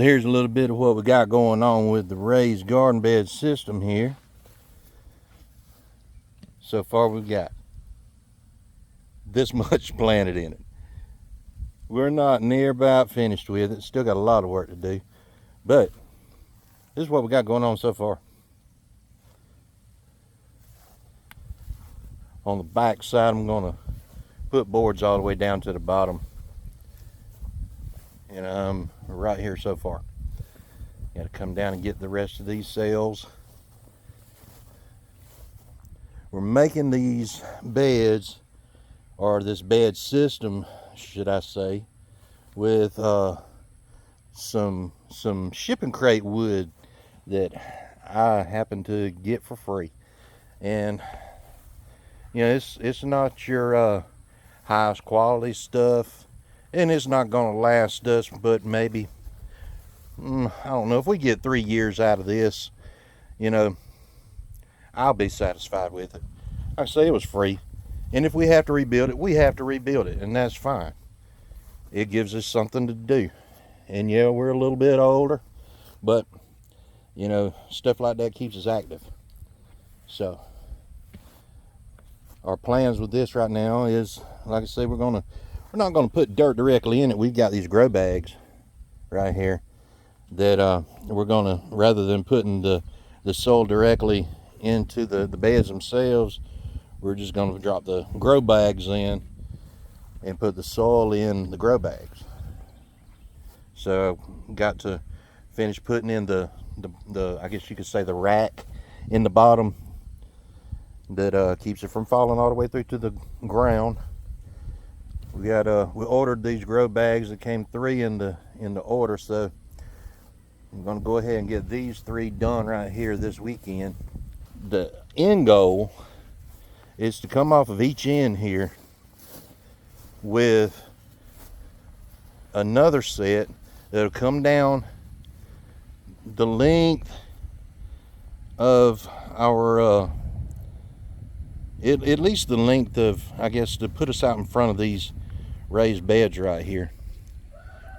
So here's a little bit of what we got going on with the raised garden bed system here. So far we've got this much planted in it. We're not near about finished with it. Still got a lot of work to do. But this is what we got going on so far. On the back side, I'm going to put boards all the way down to the bottom. And I'm right here so far. Got to come down and get the rest of these cells. We're making these beds, or this bed system, should I say, with some shipping crate wood that I happen to get for free. And you know, it's not your highest quality stuff, and it's not gonna last us but maybe I don't know, if we get 3 years out of this, you know, I'll be satisfied with it. Like I say, it was free, and if we have to rebuild it, we have to rebuild it, and that's fine. It gives us something to do. And yeah, we're a little bit older, but you know, stuff like that keeps us active. So our plans with this right now is, like I say, we're not gonna put dirt directly in it. We've got these grow bags right here that we're gonna, rather than putting the soil directly into the beds themselves, we're just gonna drop the grow bags in and put the soil in the grow bags. So got to finish putting in the I guess you could say the rack in the bottom that keeps it from falling all the way through to the ground. We ordered these grow bags. That came 3 in the order, so I'm gonna go ahead and get these 3 done right here this weekend. The end goal is to come off of each end here with another set that'll come down the length of our at least the length of, I guess, to put us out in front of these raised beds right here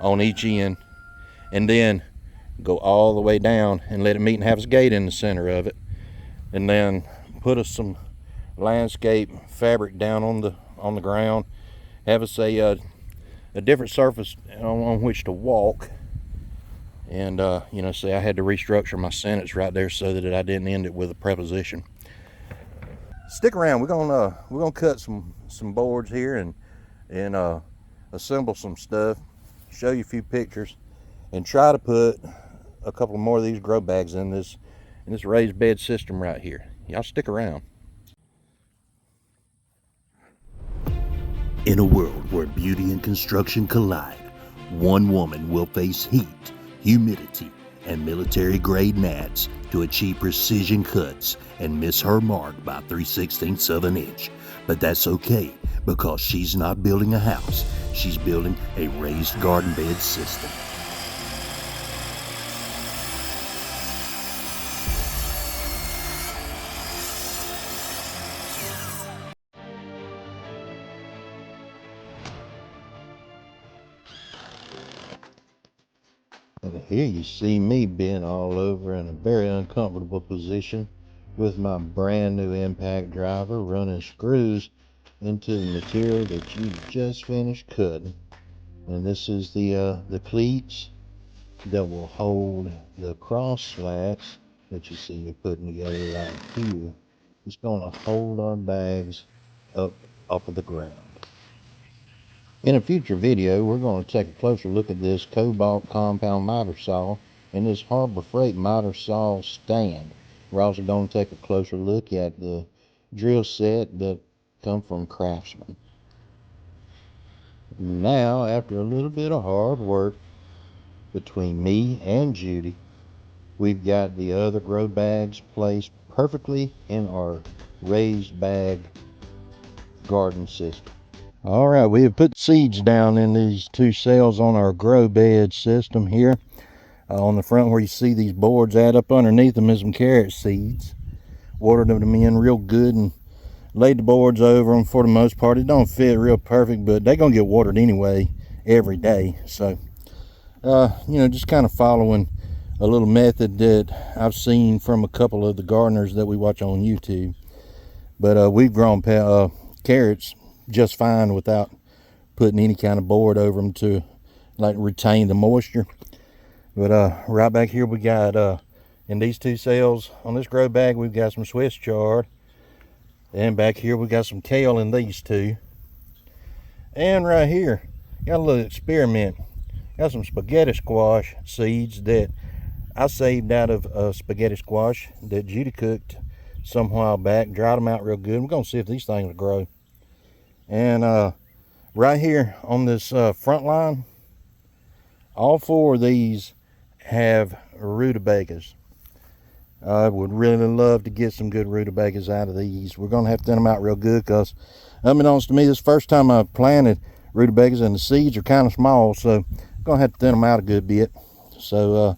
on each end, and then go all the way down and let it meet and have its gate in the center of it, and then put us some landscape fabric down on the ground, have us a different surface on which to walk. And you know, see, I had to restructure my sentence right there so that I didn't end it with a preposition. Stick around. We're gonna cut some boards here and assemble some stuff, show you a few pictures, and try to put a couple more of these grow bags in this raised bed system right here. Y'all stick around. In a world where beauty and construction collide, one woman will face heat, humidity, and military-grade mats to achieve precision cuts and miss her mark by 3/16 of an inch. But that's okay, because she's not building a house, she's building a raised garden bed system. And here you see me bent all over in a very uncomfortable position with my brand new impact driver running screws into the material that you just finished cutting. And this is the cleats that will hold the cross slats that you see me putting together right here. It's going to hold our bags up off of the ground. In a future video, we're going to take a closer look at this Cobalt compound miter saw and this Harbor Freight miter saw stand. We're also going to take a closer look at the drill set that come from Craftsman. Now, after a little bit of hard work between me and Judy, we've got the other grow bags placed perfectly in our raised bag garden system. All right, we have put seeds down in these 2 cells on our grow bed system here. On the front where you see these boards add up underneath them is some carrot seeds. Watered them in real good and laid the boards over them for the most part. It don't fit real perfect, but they're gonna get watered anyway every day. So just kind of following a little method that I've seen from a couple of the gardeners that we watch on YouTube. But we've grown carrots just fine without putting any kind of board over them to like retain the moisture. But right back here we got in these two cells on this grow bag we've got some Swiss chard, and back here we got some kale in these two, and right here got a little experiment. Got some spaghetti squash seeds that I saved out of spaghetti squash that Judy cooked some while back, dried them out real good. We're gonna see if these things will grow. And right here on this front line, all four of these have rutabagas. I would really love to get some good rutabagas out of these. We're gonna have to thin them out real good, because unbeknownst to me, this is the first time I've planted rutabagas and the seeds are kind of small, so I'm gonna have to thin them out a good bit. So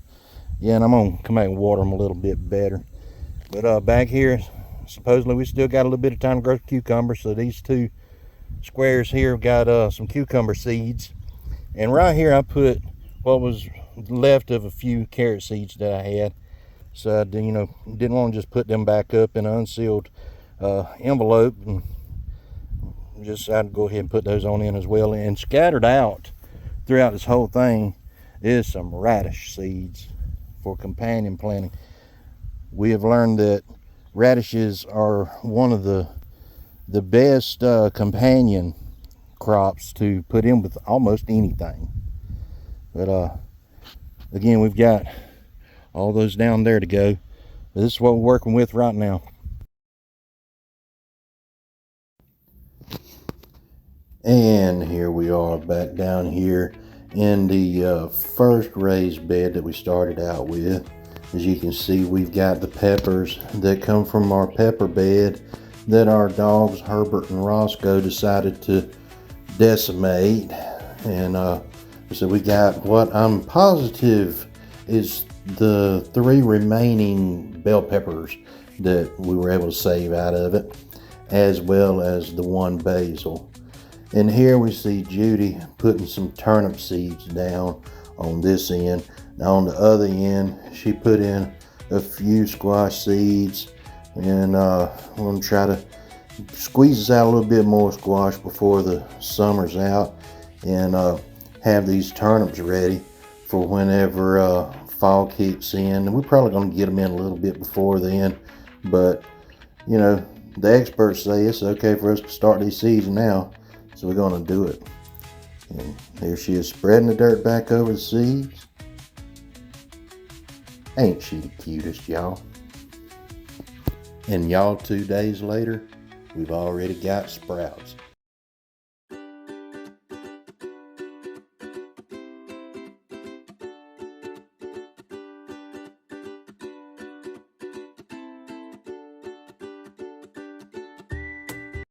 yeah, and I'm gonna come back and water them a little bit better. But back here, supposedly we still got a little bit of time to grow cucumbers. So these two squares here have got some cucumber seeds. And right here I put what was left of a few carrot seeds that I had. So I didn't want to just put them back up in an unsealed envelope, and just decided to go ahead and put those on in as well. And scattered out throughout this whole thing is some radish seeds for companion planting. We have learned that radishes are one of the best companion crops to put in with almost anything. But again, we've got all those down there to go. But this is what we're working with right now. And here we are back down here in the first raised bed that we started out with. As you can see, we've got the peppers that come from our pepper bed that our dogs Herbert and Roscoe decided to decimate. And so we got what I'm positive is the 3 remaining bell peppers that we were able to save out of it, as well as the 1 basil. And here we see Judy putting some turnip seeds down on this end. Now on the other end, she put in a few squash seeds, and I'm going to try to squeeze us out a little bit more squash before the summer's out, and have these turnips ready for whenever fall kicks in. And we're probably going to get them in a little bit before then, but the experts say it's okay for us to start these seeds now, so we're going to do it. And there she is, spreading the dirt back over the seeds. Ain't she the cutest, y'all? And y'all, 2 days later, we've already got sprouts.